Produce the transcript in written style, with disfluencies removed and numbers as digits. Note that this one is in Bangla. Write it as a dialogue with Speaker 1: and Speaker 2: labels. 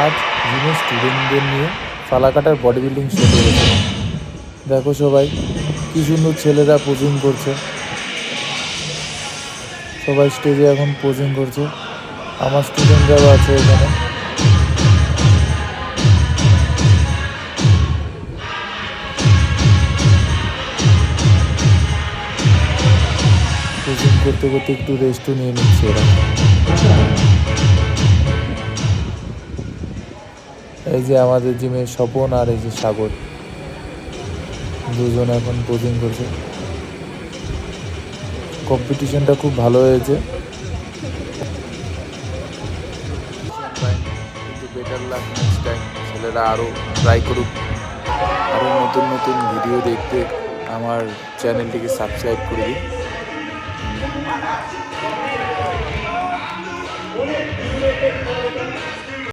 Speaker 1: আজ জিমের স্টুডেন্টদের নিয়ে ফালাকাটার বডি বিল্ডিং শো করেছে। দেখো সবাই কি সুন্দর ছেলেরা পোজিং করছে, সবাই স্টেজে এখন পোজিং করছে। আমার স্টুডেন্টরাও আছে এখানে। পোজিং করতে করতে একটু রেস্টও নিয়ে নিচ্ছে এরা। এই যে আমাদের জিমে স্বপন আর এই যে সাগর, দুজন এখন পোজিং করছে। কম্পিটিশনটা খুব ভালো হয়েছে, কিন্তু বেটার লাক নেক্সট টাইম। ছেলেরা আরও ট্রাই করুক, আরও নতুন নতুন ভিডিও দেখতে আমার চ্যানেলটিকে সাবস্ক্রাইব করে দিন।